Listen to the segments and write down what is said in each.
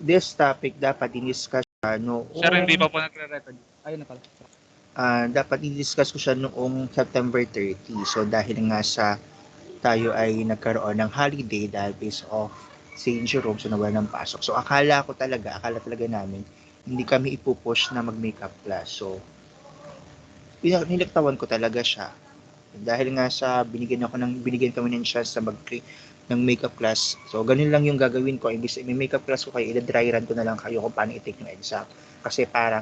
this topic dapat i-discuss siya Sir, hindi noong pa po nagre-record. Ayun na pala. dapat i-discuss ko siya noong September 30. So dahil nga sa tayo ay nagkaroon ng holiday dahil based off St. Jerome, so nawala ng pasok. So akala talaga namin hindi kami ipupush na mag-makeup class. So nilaktawan ko talaga siya. Dahil nga sa binigyan kami ng chance na mag ng makeup class. So ganun lang yung gagawin ko. Imbis may makeup class ko kayo, i-dry run ko na lang kayo kung paano i-take yung exam. Kasi para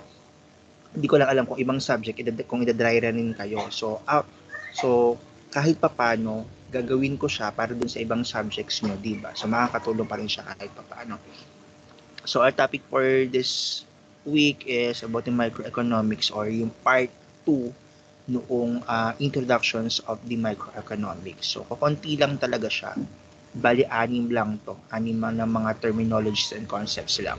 hindi ko lang alam kung ibang subject kung i-dry runin kayo. So kahit papaano gagawin ko siya para dun sa ibang subjects nyo, di ba? So makakatulong pa rin siya kahit papaano. So our topic for this week is about the microeconomics or yung part 2 noong introductions of the microeconomics. So kukunti lang talaga siya. Bali, anim lang to. Anim lang ng mga terminologies and concepts lang.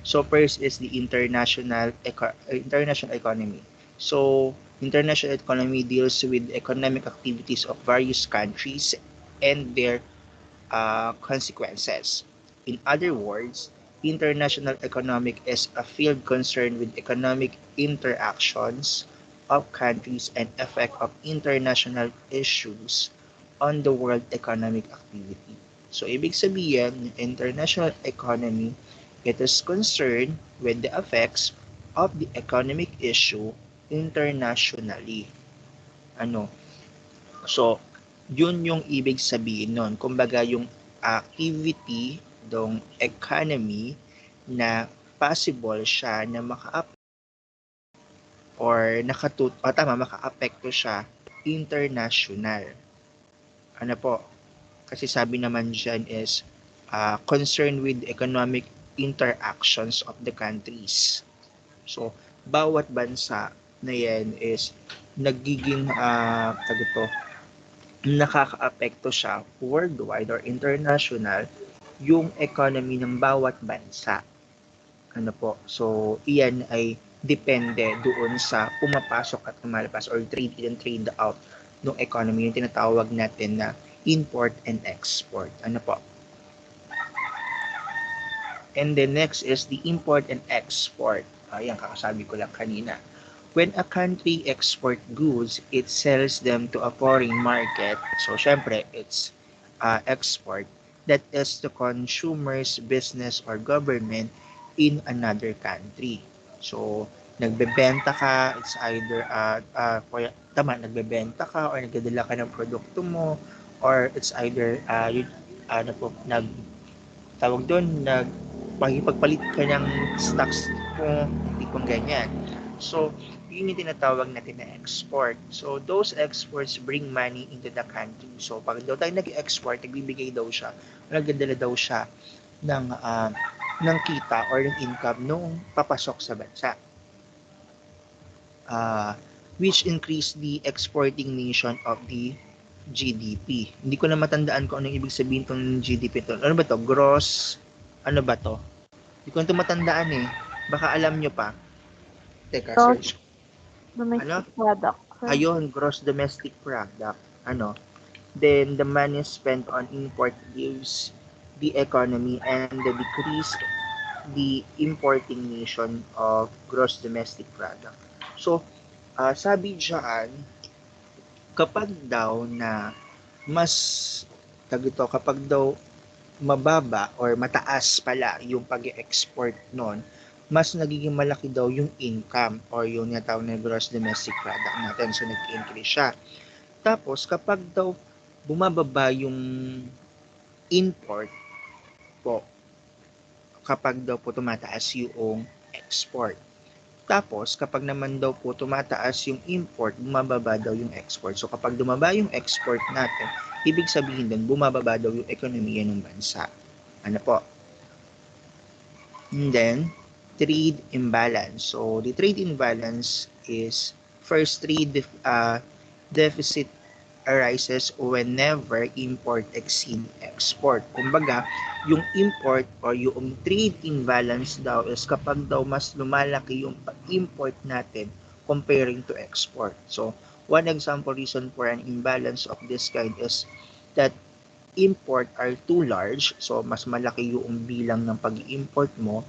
So first is the international economy. So international economy deals with economic activities of various countries and their consequences. In other words, international economic is a field concerned with economic interactions of countries and effect of international issues on the world economic activity. So, ibig sabihin, international economy, it is concerned with the effects of the economic issue internationally. Ano? So, yun yung ibig sabihin nun. Kumbaga, yung activity ng economy na possible siya na maka-apekto siya international. Ano po? Kasi sabi naman dyan is concerned with economic interactions of the countries. So, bawat bansa na yan is nagiging nakakaapekto siya worldwide or international yung economy ng bawat bansa. Ano po? So, iyan ay depende doon sa pumapasok at lumalabas or trade in and trade out ng economy, yung tinatawag natin na import and export. Ano po? And then next is the import and export. Ayan, kakasabi ko lang kanina. When a country export goods, it sells them to a foreign market. So, syempre, it's export. That is the consumer's business or government in another country. So, nagbebenta ka, it's either, nagbebenta ka or nagdadala ka ng produkto mo or it's either, tawag doon, pagpalit ka ng stocks mo, tipong ganyan. So, yun yung tinatawag natin na export. So, those exports bring money into the country. So, pag daw tayo nag-export, nagbibigay daw siya, nagdadala daw siya ng kita or ng income nung papasok sa bansa. Which increase the exporting nation of the GDP. Hindi ko na matandaan kung anong ibig sabihin itong GDP to. Ano ba to? Gross, ano ba to? Hindi ko na ito matandaan eh. Baka alam nyo pa. Teka, Gross search. domestic Ano? product. Ayun, gross domestic product. Ano? Then, the money spent on import gives the economy and the decrease the importing nation of gross domestic product. So, sabi dyan, kapag daw na mas kapag daw mababa or mataas pala yung pag-export nun, mas nagiging malaki daw yung income or yung natawag na gross domestic product natin. So, nag-increase siya. Tapos, kapag daw bumababa yung import po, kapag daw po tumataas yung export. Tapos, kapag naman daw po tumataas yung import, bumababa daw yung export. So, kapag dumaba yung export natin, ibig sabihin din, bumababa daw yung ekonomiya ng bansa. Ano po? And then, trade imbalance. So, the trade imbalance is first trade deficit arises whenever import exceed export. Kumbaga, yung import or yung trade imbalance daw is kapag daw mas lumalaki yung import natin comparing to export. So, one example reason for an imbalance of this kind is that import are too large, so mas malaki yung bilang ng pag-import mo,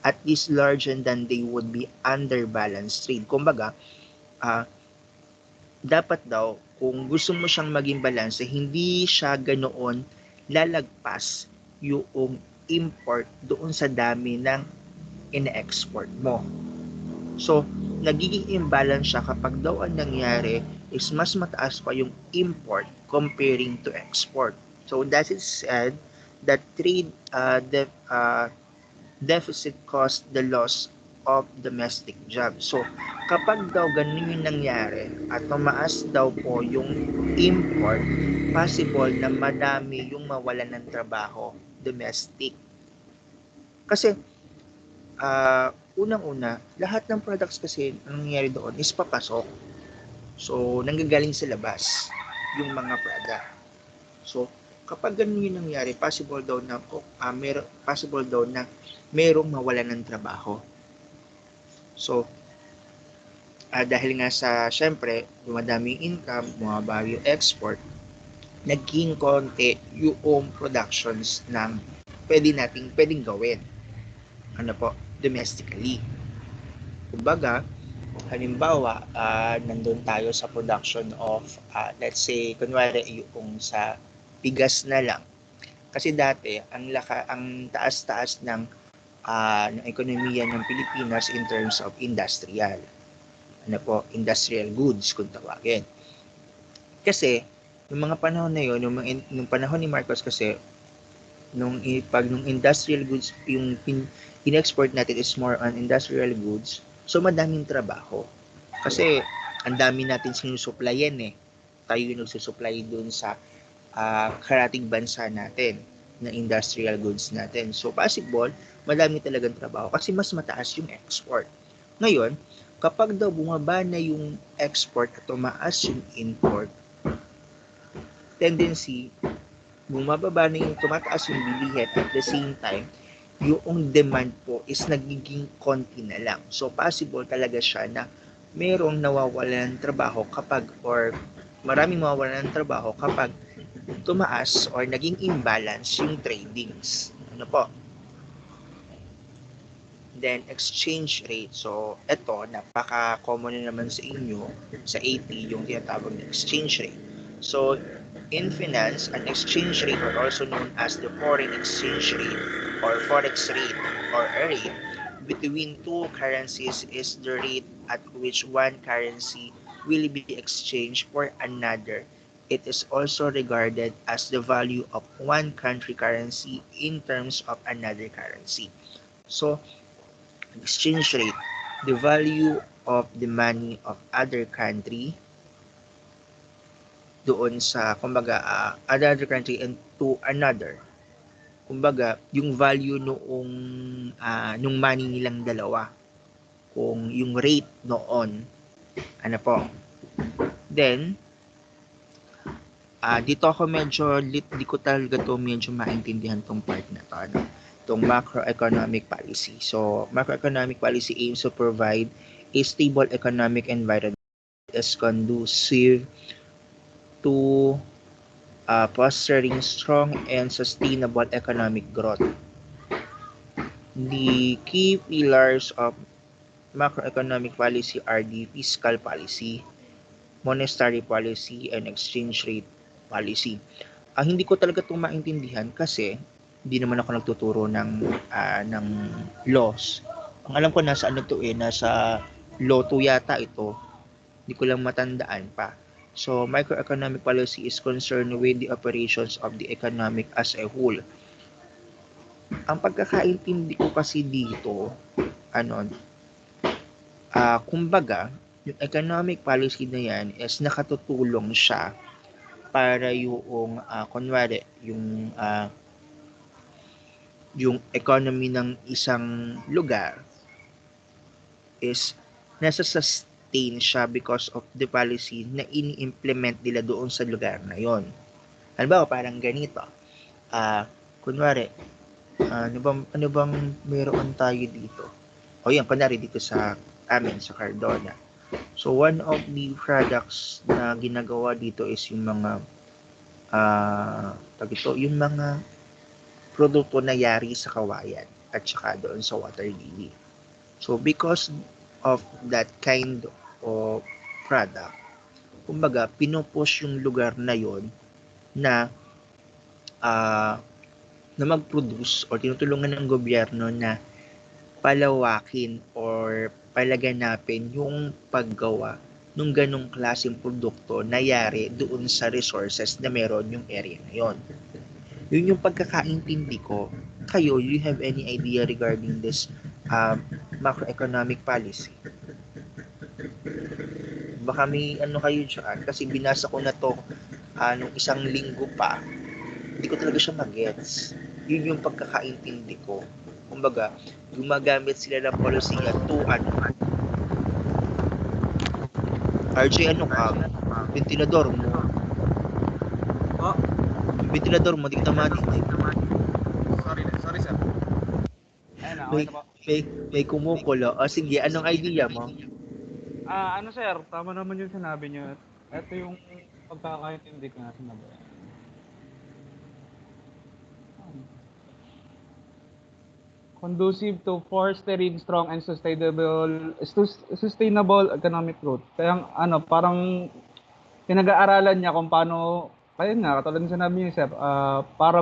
at least larger than they would be under balanced trade. Kumbaga, ah, dapat daw, kung gusto mo siyang maging balance, hindi siya ganoon lalagpas yung import doon sa dami ng ina-export mo. So, nagiging imbalance siya kapag daw ang nangyari is mas mataas pa yung import comparing to export. So, that is said that trade deficit caused the loss of domestic jobs. So, kapag daw ganun yung nangyari at tumaas daw po yung import, possible na madami yung mawalan ng trabaho domestic. Kasi, unang-una, lahat ng products kasi ang nangyayari doon is papasok. So, nanggagaling sa labas yung mga product. So, kapag ganun yung nangyari, possible daw na merong mawalan ng trabaho. So, dahil nga sa, syempre, dumadami yung income, bumaba yung export, naging konti yung productions ng pwedeng gawin. Ano po, domestically. Kumbaga, halimbawa, nandun tayo sa production of, let's say, kunwari yung sa bigas na lang. Kasi dati, ang taas-taas ng ekonomiya ng Pilipinas in terms of industrial. Ano po, industrial goods kung tawagin. Kasi, nung mga panahon na yun, nung panahon ni Marcos kasi, nung industrial goods, yung in-export natin is more on industrial goods, so madaming trabaho. Kasi, ang dami natin sinusuplayan eh. Tayo yung nagsusupply dun sa karating bansa natin na industrial goods natin. So, possible, madami talagang trabaho kasi mas mataas yung export. Ngayon, kapag daw bumaba na yung export at tumaas yung import, tendency, bumababa na yung tumataas yung bilihin at the same time, yung demand po is nagiging konti na lang. So, possible talaga siya na merong nawawalan ng trabaho kapag, or maraming mawawalan ng trabaho kapag tumaas or naging imbalance yung tradings. Ano po? Then, exchange rate. So, ito, napaka-common na naman sa inyo, sa AP, yung tinatawag na exchange rate. So, in finance, an exchange rate, or also known as the foreign exchange rate, or forex rate, or a rate, between two currencies is the rate at which one currency will be exchanged for another. It is also regarded as the value of one country currency in terms of another currency. So, exchange rate, the value of the money of other country doon sa, kumbaga, another country and to another. Kumbaga, yung value nung money nilang dalawa. Kung yung rate noon, ano po. Then, dito ako medyo, di ko talaga to medyo maintindihan tong part na to, ano? Itong macroeconomic policy. So, macroeconomic policy aims to provide a stable economic environment that is conducive to fostering strong and sustainable economic growth. The key pillars of macroeconomic policy are the fiscal policy, monetary policy, and exchange rate policy. Hindi ko talaga itong maintindihan kasi hindi naman ako nagtuturo ng laws. Ang alam ko nasa nasa law 2 yata ito. Hindi ko lang matandaan pa. So, microeconomic policy is concerned with the operations of the economic as a whole. Ang pagkakaintindi ko kasi dito, kumbaga, yung economic policy na yan is nakatutulong siya para yung, kunwari, yung economy ng isang lugar is nasa sustain siya because of the policy na ini-implement nila doon sa lugar na yon. Halimbawa, parang ganito. Kunwari, ano bang meron tayo dito? O yan, kunwari dito sa amin, sa Cardona. So, one of the products na ginagawa dito is yung mga yung mga produkto na yari sa kawayan at saka doon sa water lily. So because of that kind of product, kumbaga pinupush yung lugar na yon na ah, na mag-produce o tinutulungan ng gobyerno na palawakin or palaganapin yung paggawa ng ganong klaseng produkto na yari doon sa resources na meron yung area na yon. Yun yung pagkakaintindi ko. Kayo, you have any idea regarding this macroeconomic policy? Baka may ano kayo dyan, kasi binasa ko na to nung isang linggo pa. Hindi ko talaga siya magets. Yun yung pagkakaintindi ko. Kumbaga, gumagamit sila ng polisiya to RJ, ano ka? Ventilador mo. Oh, Ventilador mo, di kita matinig. sorry sir. Ayun na, May, okay na po. may kumukulo. O sige, anong idea mo? Ano sir, tama naman yung sinabi nyo. Ito yung pagkakaintindi ko na sinabi. Conducive to fostering strong and sustainable economic growth. Kaya parang pinag-aaralan niya kung paano, kaya nga, katulad ng sinabi niyo, sir, para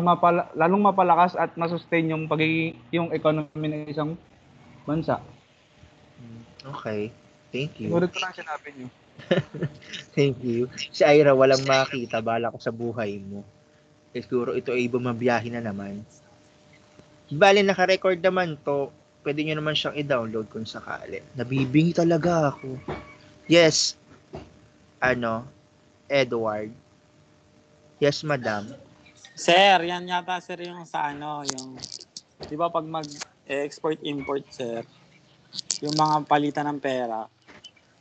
lalong mapalakas at masustain yung yung economy ng isang bansa. Okay. Thank you. Siguro ito lang sinabi niyo. Thank you. Si Ira, walang makita. Bala ko sa buhay mo. Siguro ito ay bumabiyahe na naman. Bale, naka-record naman to. Pwede nyo naman siyang i-download kung sakali. Nabibingi talaga ako. Yes. Edward. Yes, madam. Sir, yan yata sir yung sa yung, di ba pag mag-export-import sir, yung mga palitan ng pera,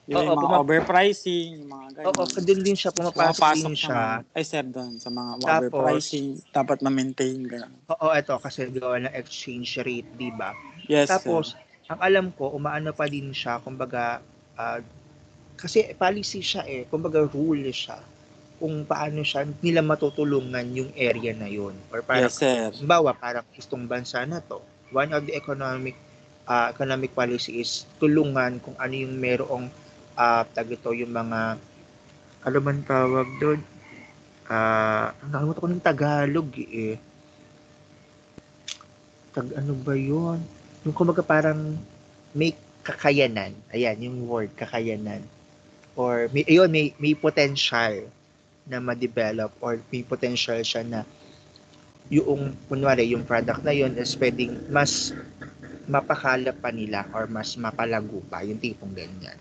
yung mga overpricing, yung mga ganyan. Oo, doon din siya, pumapasok din siya. Naman, sir, doon sa mga Tapos, overpricing, dapat ma-maintain gano'n. Oo, ito, kasi gawa ng exchange rate, di ba? Yes, Tapos, sir. ang alam ko, umaano pa din siya, kumbaga, kasi policy siya kumbaga rule siya kung paano siya nila matutulungan yung area na yun. Or parang, yes, sir. Halimbawa, parang itong bansa na to, one of the economic policy is tulungan kung ano yung merong yung mga, ano man tawag doon, nakalimutan ko ng Tagalog ano ba yun? Yung kumbaga parang may kakayanan. Ayan, yung word, kakayanan. Or may potential na ma-develop or may potential siya na yung, kunwari, yung product na yun is pwedeng mas mapakalap pa nila or mas mapalago pa, yung tipong ganyan.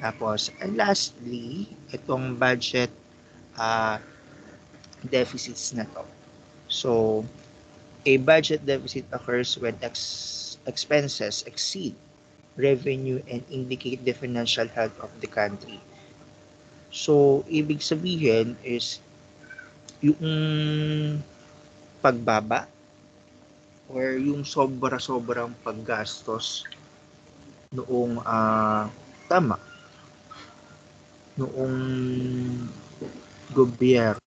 Tapos, and lastly, itong budget deficits na to. So, a budget deficit occurs when expenses exceed revenue and indicate the financial health of the country. So, ibig sabihin is yung pagbaba or yung sobra-sobrang paggastos noong noong gobyerno.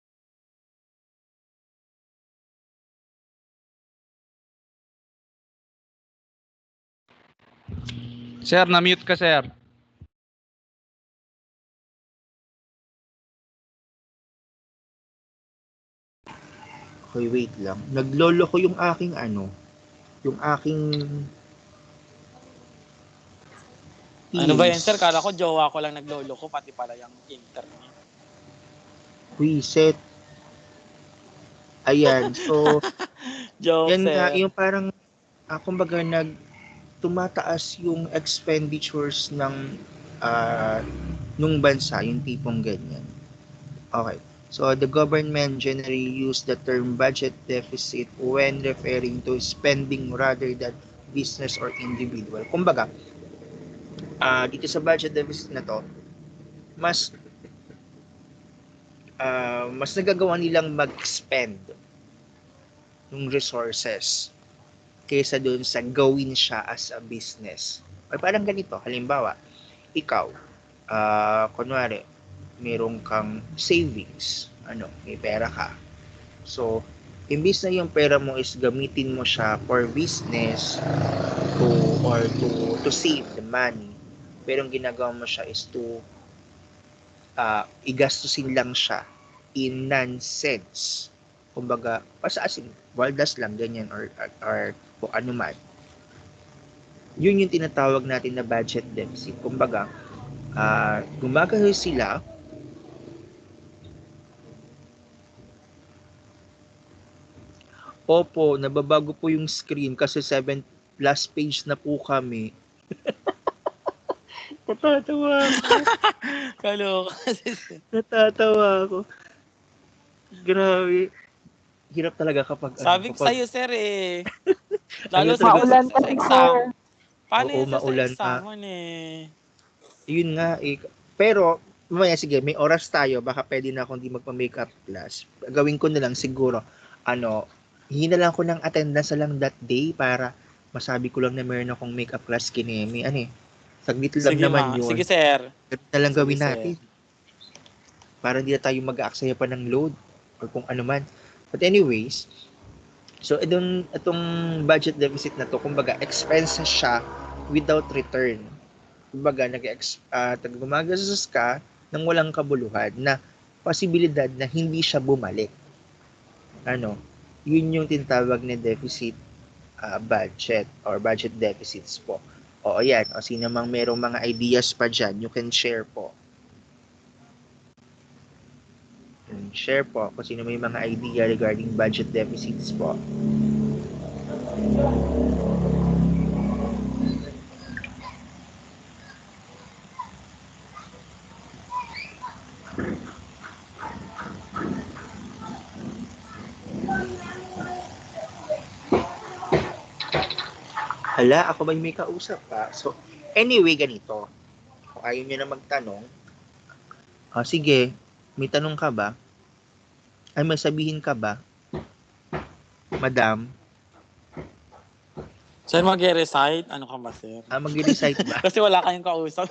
Sir, na-mute ka, sir. Okay, wait lang. Naglolo ko yung aking yung aking Ano ba yan, sir? Kala ko jowa ko lang naglolo ko, pati pala yung internet. Reset. Ayan, so Joke, yan nga, sir. yung parang kumbaga tumataas yung expenditures ng nung bansa, yung tipong ganyan. Okay. So, the government generally use the term budget deficit when referring to spending rather than business or individual. Kumbaga, dito sa budget deficit na to, mas nagagawa nilang mag-spend ng resources kaysa doon sa gawin siya as a business. Or parang ganito, halimbawa, ikaw, kunwari, meron kang savings. may pera ka. So, imbis na yung pera mo is gamitin mo siya for business to or to save the money, pero ang ginagawa mo siya is to igastusin lang siya in nonsense. Kumbaga, as in, waldas lang, ganyan, or kung ano man. Yun yung tinatawag natin na budget deficit. Kumbaga, gumagalaw sila. Opo, nababago po yung screen kasi 7 last page na po kami. Natatawa ako. Kaloka. Natatawa ako. Grabe. Hirap talaga kapag Sabi ko sa'yo, sir eh. Lalo Ayun, Maulan sa kasi, exam. sir. Paano Oo, yun sir, sa maulan exam nga. mo eh? Yun nga eh. Pero, mamaya sige, may oras tayo. Baka pwede na akong di magpa-makeup class. Gawin ko na lang siguro, hihina lang ko ng attendance na lang that day para masabi ko lang na meron akong makeup class kinemi. Saglit lang Sige naman yun. Sige sir. Ganun na lang Sige, gawin sir. natin. Para hindi na tayo mag-aaksaya pa ng load or kung ano man. But anyways, so itong budget deficit na to, kumbaga expenses siya without return. Kumbaga gumagastos ka ng walang kabuluhan na posibilidad na hindi siya bumalik. Yun yung tinatawag na deficit budget or budget deficits po. O ayan, o sino mang merong mga ideas pa dyan, you can share po. Share po kung sino may mga idea regarding budget deficits po. Hala, ako ba yung may kausap pa? So, anyway, ganito. Kung ayaw nyo na magtanong, sige, may tanong ka ba? Ay, may sabihin ka ba? Madam? Sir, mag-recite? Ano ka ba, sir? Mag-recite ba? Kasi wala kayong kausap.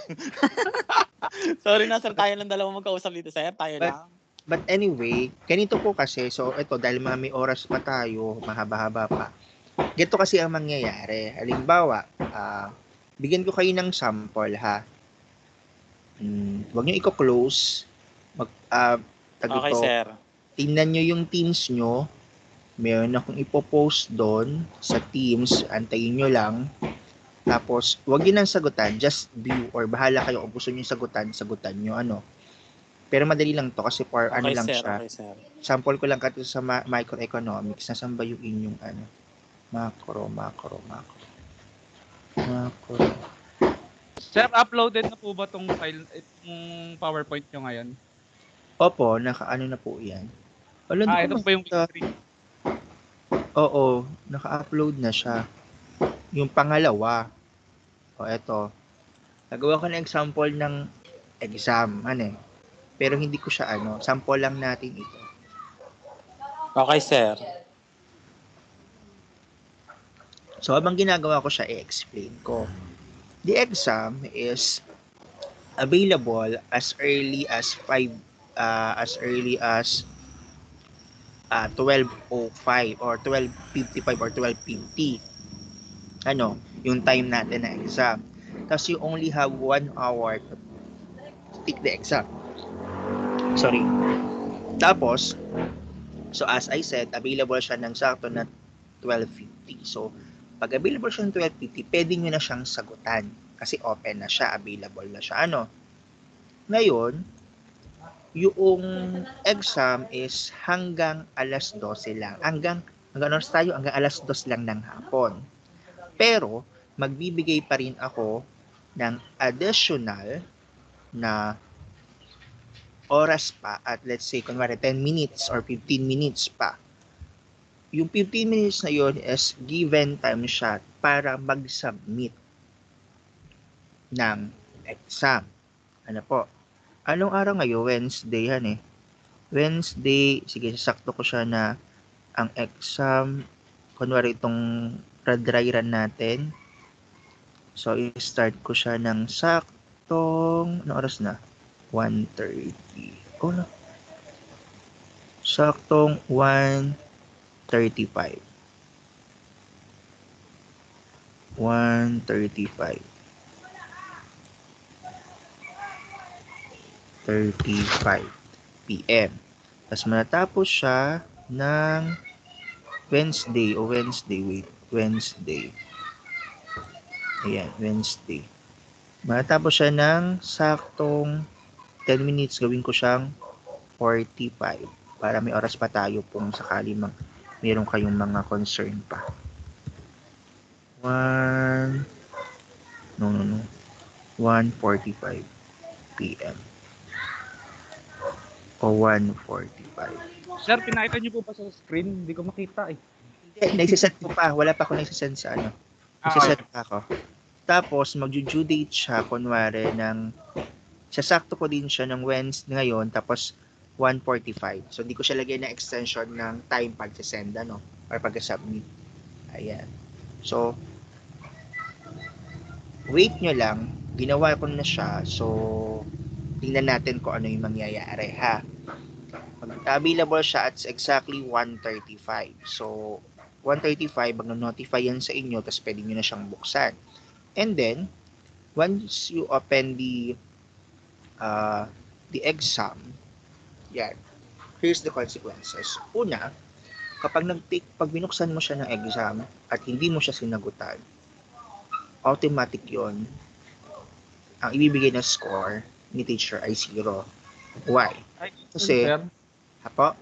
Sorry na, sir. Tayo lang dalawa magkausap dito, sir. Tayo lang. But anyway, ganito po kasi. So, ito, dahil may oras pa tayo, mahaba-haba pa. Ganito kasi ang mangyayari. Halimbawa, bigyan ko kayo ng sample, ha? Huwag nyo i-close. Okay, sir. Tingnan nyo yung Teams nyo. Meron akong ipopost doon sa Teams. Antayin nyo lang. Tapos, huwag yun ang sagutan. Just view or bahala kayo kung gusto nyo sagutan nyo. Pero madali lang to kasi for Okay, lang sir. siya. Okay, sir. Sample ko lang kato sa microeconomics. Nasaan ba yung inyong macro. Sir, uploaded na po ba tong file, itong PowerPoint nyo ngayon? Opo, naka-ano na po yan. Ito po yung screen. Oo, naka-upload na siya. Yung pangalawa. Eto. Nagawa ko na example ng exam. Pero hindi ko siya sample lang natin ito. Okay, sir. So, habang ginagawa ko siya, i-explain ko. The exam is available as early as 12:05 or 12:55 or 12:50. Yung time natin na exam. Tapos you only have 1 hour to take the exam. Sorry. Tapos, so as I said, available siya ng sakto na 12:50. So, pag available siya ng 12:50, pwede nyo na siyang sagutan. Kasi open na siya, available na siya. Ngayon, yung exam is hanggang alas 12 lang. Hanggang oras tayo? Hanggang alas 2 lang ng hapon. Pero, magbibigay pa rin ako ng additional na oras pa at let's say, kunwari 10 minutes or 15 minutes pa. Yung 15 minutes na yun is given time siya para mag-submit ng exam. Anong araw ngayon? Wednesday yan Wednesday, sige, sakto ko siya na ang exam, kunwari itong dry run natin. So, i-start ko siya ng saktong, anong oras na? 1:30. Saktong 1:35. 1:35. 35 p.m. Tapos matapos siya ng Wednesday. Ayan, Wednesday. Matapos siya ng saktong 10 minutes, gawin ko siyang 45 para may oras pa tayo kung sakali meron kayong mga concern pa. 1:45 p.m. o 1:45. Sir, pinakita niyo po ba sa screen? Hindi ko makita eh. Hindi, nagsisend ko pa. Wala pa ako nagsisend sa ano. Nagsisend pa ako. Tapos, mag-due date siya, kunwari, sasakto ko din siya ng Wednesday ngayon, tapos 1:45. So, hindi ko siya lagyan ng extension ng time pag-send, ano, or pag-submit. Ayan. So, wait nyo lang. Ginawa ko na siya. So, tingnan natin kung ano yung mangyayari, ha? Available siya at exactly 1:35. So, 1:35, mag-notify yan sa inyo, tapos pwede nyo na siyang buksan. And then, once you open the exam, yan, here's the consequences. Una, pag binuksan mo siya ng exam at hindi mo siya sinagutan, automatic yon. Ang ibibigay na score ni teacher ay 0. Why? Kasi, Sir, hapo?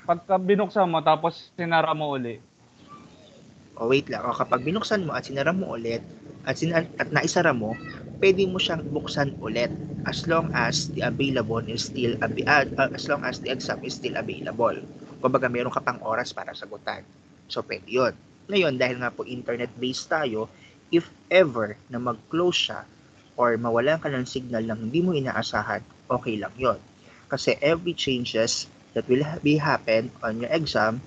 pagka binuksan mo tapos sinara mo uli. Wait lang. kapag binuksan mo at sinara mo ulit, at naisara mo, pwede mo siyang buksan ulit as long as the available is still as long as the exam is still available. Kumbaga meron ka pang oras para sagutan. So pwede 'yon. Ngayon, dahil nga po internet-based tayo, if ever na mag-close siya or mawalan ka ng signal na hindi mo inaasahan, okay lang 'yon. Kasi every changes that will happen on your exam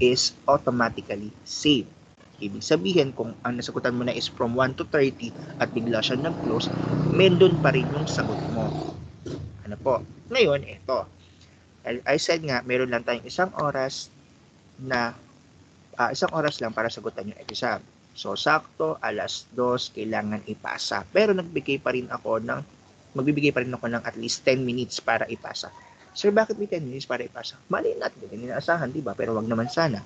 is automatically saved. Ibig sabihin, kung ang nasagutan mo na is from 1 to 30 at bigla siya nag-close, meron pa rin yung sagot mo. Ano po? Ngayon, ito. I said nga, meron lang tayong isang oras lang para sagutan yung exam. So, sakto, 2:00, kailangan ipasa. Pero magbibigay pa rin ako ng at least 10 minutes para ipasa. Sir, bakit may 10 minutes para ipasa? Mali natin, hindi inaasahan, di ba? Pero wag naman sana.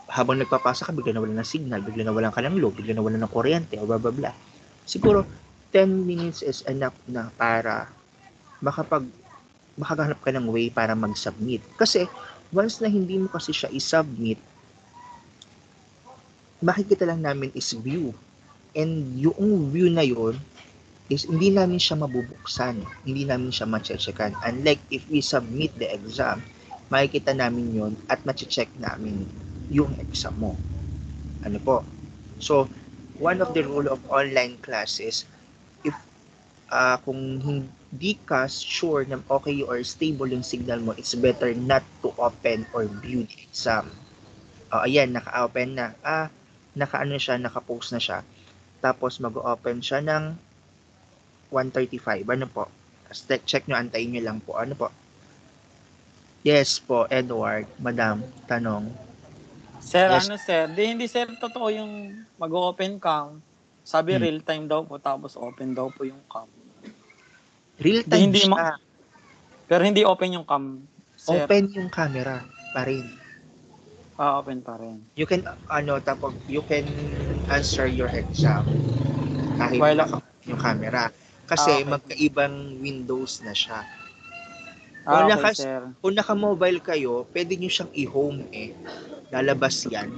Habang nagpapasa ka, bigla nawalan ng signal, bigla nawalan ka ng load, bigla nawalan ng kuryente, o blah blah blah. Siguro, 10 minutes is enough na para makahanap ka ng way para mag-submit. Kasi, once na hindi mo kasi siya i-submit, makikita lang namin is view. And yung view na yun, is hindi namin siya mabubuksan, hindi namin siya ma-checkan. Unlike if we submit the exam, makikita namin yun at ma-check namin yung exam mo. Ano po? So, one of the rule of online classes, if kung hindi ka sure na okay or stable yung signal mo, it's better not to open or view the exam. Ayan, naka-open na. Naka-post na siya. Tapos mag-open siya ng 1:35. Ano po? Check nyo, antayin nyo lang po. Ano po? Yes po, Edward. Madam, tanong. Sir, Yes. sir? Hindi sir, totoo yung mag-open cam. Sabi real time daw po, tapos open daw po yung cam. Real time Hindi siya. Pero hindi open yung cam, sir. Open yung camera pa rin. Open pa rin. You can, you can answer your exam kahit yung camera. Kasi okay. Magkaibang windows na siya. Okay, sir. Kung naka-mobile kayo, pwede nyo siyang i-home lalabas yan.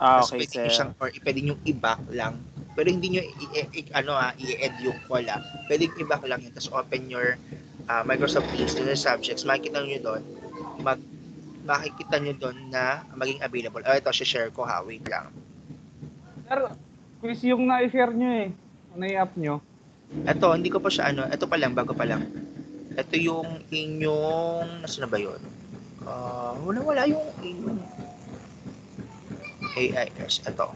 Okay, pwede sir. nyo siyang, or pwede nyo i-back lang. Pero hindi nyo i-add yung wala. Pwede nyo i-back lang yun. Tapos open your Microsoft Teams to the subjects. Makikita nyo doon na maging available. Ito, share ko ha. Wait lang. Sir, quiz yung na-share nyo eh. Na-i-up nyo. Ito, hindi ko pa siya ito pa lang, bago pa lang. Ito yung inyong, nasa na ba yun? Wala yung inyong AIS. Ito.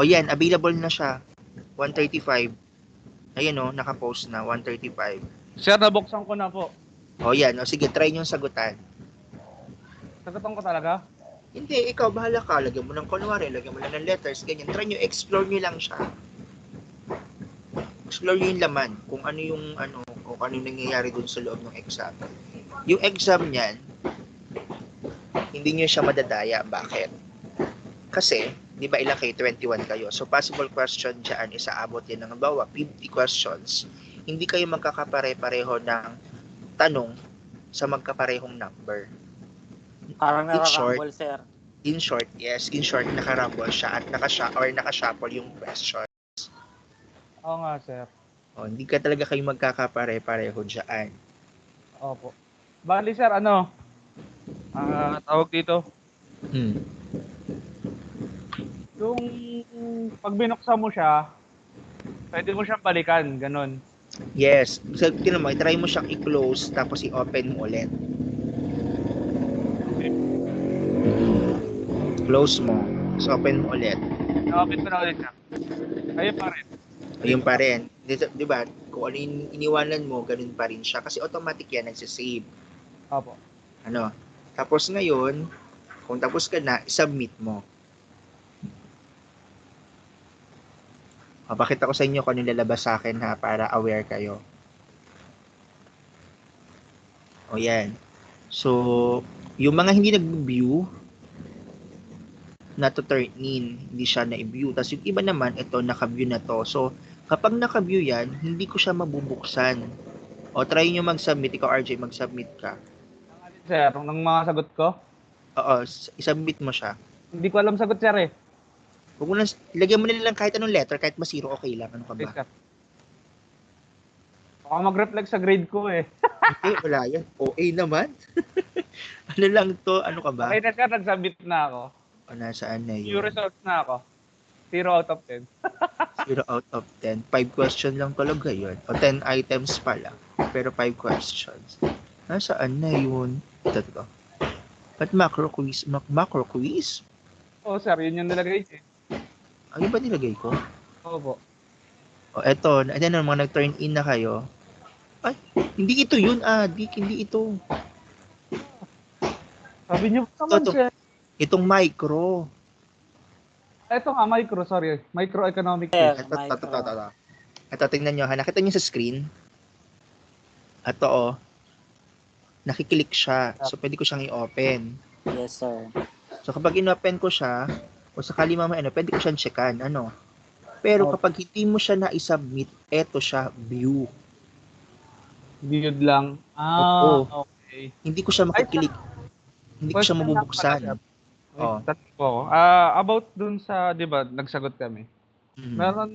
Yan, available na siya. 1:35. Ayan o, nakapost na, 1:35. Sir, nabuksan ko na po. O yan, o sige, try nyo sagutan. Sagutan ko talaga? Hindi, ikaw, bahala ka. Lagyan mo ng kunwari, lagyan mo lang ng letters, ganyan. Try nyo, explore nyo lang siya. Explore nyo yung laman, kung ano yung nangyayari dun sa loob ng exam. Yung exam niyan, hindi nyo siya madadaya. Bakit? Kasi, di ba ilang kayo? 21 kayo. So, possible question dyan, aabot yan ng bawa, 50 questions. Hindi kayo magkakapare-pareho ng tanong sa magkaparehong number. Parang nakarambol, sir. In short, yes. In short, nakarambol siya at nakashuffle yung question. Oo nga, sir. O, hindi ka talaga kayo magkakapare-pareho dyan. Opo. Bali, sir, tawag dito. Yung pag binuksan mo siya, pwede mo siyang balikan, ganun. Yes. So, tinan mo, try mo siyang i-close tapos i-open mo ulit. Okay. Close mo. Tapos open mo ulit. Na-open ko na ulit siya. Ayun pa rin. Ayun pa rin. Di ba? Kung ano yung iniwanan mo, ganun pa rin siya. Kasi automatic yan, nagsisave. Opo. Tapos ngayon, kung tapos ka na, submit mo. Pakita ko sa inyo kung ano lalabas sa akin ha, para aware kayo. O yan. So, yung mga hindi nag-view, na to turn in, hindi siya na-view. Tapos yung iba naman, ito, naka-view na to. So, kapag naka-view yan, hindi ko siya mabubuksan. O, try nyo mag-submit. Ikaw, RJ, mag-submit ka. Sir, ng mga sagot ko? Oo, isubmit mo siya. Hindi ko alam sagot, sir eh. Huwag mo lang, ilagyan mo na lang kahit anong letter, kahit masiro, okay lang. Ano ka ba? Okay, sir. Baka mag-reflect sa grade ko eh. Hindi, wala yan. OA naman. Ano lang to, ano ka ba? Okay na, sir, nag-submit na ako. O, nasaan na Few yun? results na ako. 0 out of 10. 0 out of 10. 5 question lang talaga yun. O 10 items pala. Pero 5 questions. Nasaan na yun? Ito. Ba't macro quiz? Macro quiz? Oo, sir, yun yung nilagay eh. Ano ba nilagay ko? Opo. O eto, mga nag-turn in na kayo. Ay, hindi ito yun, Dick. Hindi ito. Sabi niyo naman, Ito. sir. Itong micro. Ito nga, sorry. Microeconomic Sir, quiz. Ito, tingnan nyo ha. Nakita nyo sa screen? Ito, nakiklik siya. So, pwede ko siyang i-open. Yes, sir. So, kapag in-open ko siya, o sakali pwede ko siyang checkan. Pero kapag hindi mo siya na-submit, eto siya, view. Viewed lang. Oo. Okay. Hindi ko siya makiklik. Hindi ko siya mabubuksan. Oh. About dun sa, di ba, nagsagot kami. Meron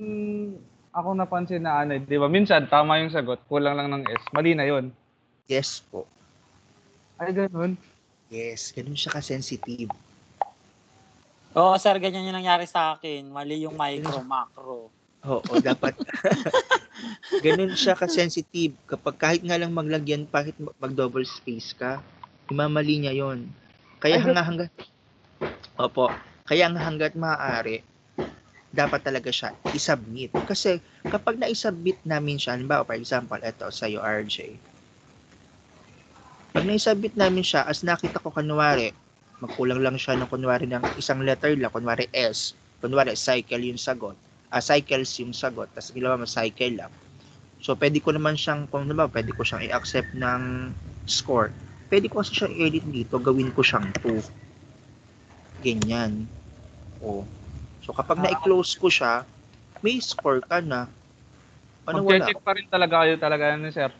ako napansin na di ba, minsan tama yung sagot, kulang lang ng S. Mali na yun. Yes po. Ay, ganun. Yes, ganun siya ka-sensitive. Oo, sir, ganyan yung nangyari sa akin. Mali yung micro, macro. Oo, dapat. Ganun siya ka-sensitive. Kapag kahit nga lang maglagyan, kahit mag-double space ka, imamali niya yon. Kaya hanggat maaari, dapat talaga siya i-submit. Kasi kapag na-submit namin siya, halimbawa, for example, ito sa'yo, RJ. Pag na-submit namin siya, as nakita ko kunwari, magkulang lang siya ng kunwari ng isang letter lang, kunwari S, kunwari cycle yung sagot, cycles yung sagot, tapos ginawa mo cycle lang. So, pwede ko naman siyang, pwede ko siyang i-accept ng score. Pwede ko kasi siyang i-edit dito, gawin ko siyang 2. Ganyan. So, kapag na-close ko siya, may score ka na. Mag-check pa rin talaga kayo ni sir.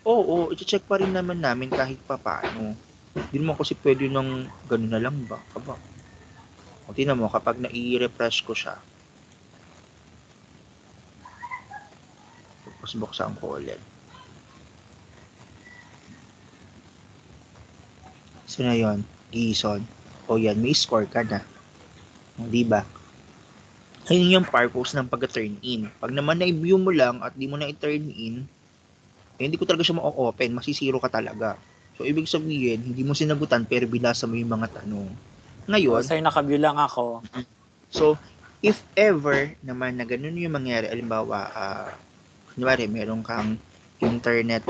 Oo, i-check pa rin naman namin kahit pa paano. Hindi naman kasi pwede nang gano'n na lang ba? O, tingnan mo, kapag na-i-refresh ko siya, tapos buksan ko ulit. So na yun, Gison. O yan, may score ka na. Di ba? Ayun yung purpose ng pag-turn in. Pag naman na-view mo lang at di mo na i-turn in, hindi ko talaga siya ma-open, masisiro ka talaga. So, ibig sabihin, hindi mo sinagutan pero binasa mo yung mga tanong. Ngayon, sir, naka-view lang ako. So, if ever naman na ganun yung mangyari, alimbawa, kunwari, meron kang internet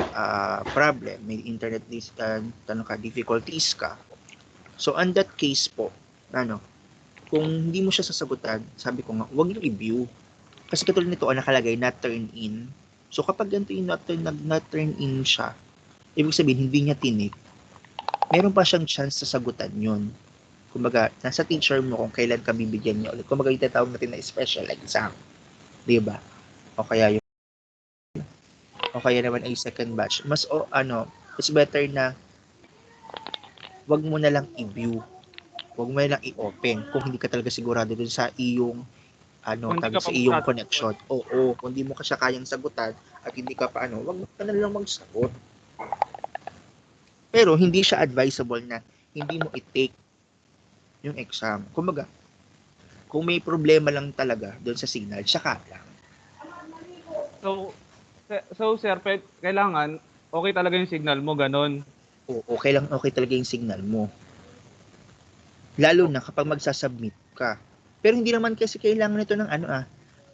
problem, may internet difficulties ka. So, on that case po, kung hindi mo siya sasagutan, sabi ko nga, huwag niyo i-view. Kasi katulad nito, nakalagay not turn in. So, kapag ganito yung not turn in siya, ibig sabihin, hindi niya tinik, meron pa siyang chance sa sagutan yun. Kumbaga, nasa teacher mo kung kailan ka bibigyan niya ulit. Kumbaga, yung tatawag natin na special exam. Diba? O kaya naman ay second batch. It's better na wag mo na lang i-view. Wag mo na lang i-open kung hindi ka talaga sigurado dun sa iyong sa iyong connection. Oo, kung hindi mo ka siya kayang sagutan at hindi ka pa wag mo ka na lang magsagot. Pero hindi siya advisable na hindi mo i-take yung exam. Kumbaga, kung may problema lang talaga doon sa signal, saka lang. So sir, kailangan okay talaga yung signal mo, ganun. Oo, okay talaga yung signal mo. Lalo na kapag magsasubmit ka. Pero hindi naman kasi kailangan nito ng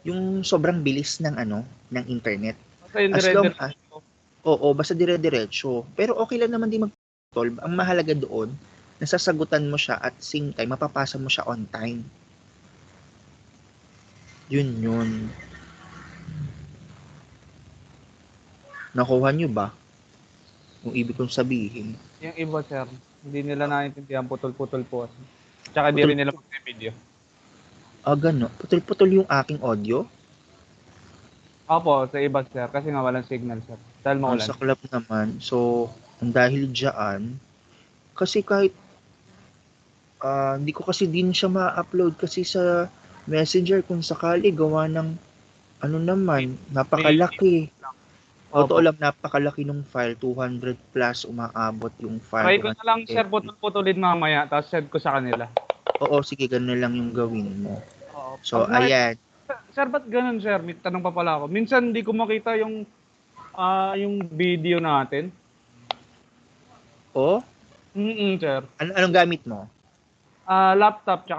yung sobrang bilis ng ng internet. As long as basta dire-diretso. Pero okay lang naman din mag-solve. Ang mahalaga doon, nasasagutan mo siya at same time mapapasa mo siya on time. Yun. Nakuha nyo ba? Yung ibig kong sabihin. Yung iba, sir, hindi nila naiintindihan, putol-putol po. Tsaka hindi rin nila mag-video. Gano'n. Putol-putol yung aking audio? Opo, sa iba, sir. Kasi nga walang signal, sir. Dahil maulan. Sa club naman. So, dahil dyan, kasi kahit hindi ko kasi din siya ma-upload kasi sa Messenger kung sakali gawa ng naman, napakalaki. Totoo lang, napakalaki ng file, 200 plus umaabot yung file. Try ko na lang, sir, putol-putulin mamaya, tapos send ko sa kanila. Oo, sige, ganun lang yung gawin mo. Oo. So, ayan. Sir, ba't ganun, sir? May tanong pa pala ako. Minsan, hindi ko makita yung video natin. Oh? Sir. Anong gamit mo? Laptop, tsaka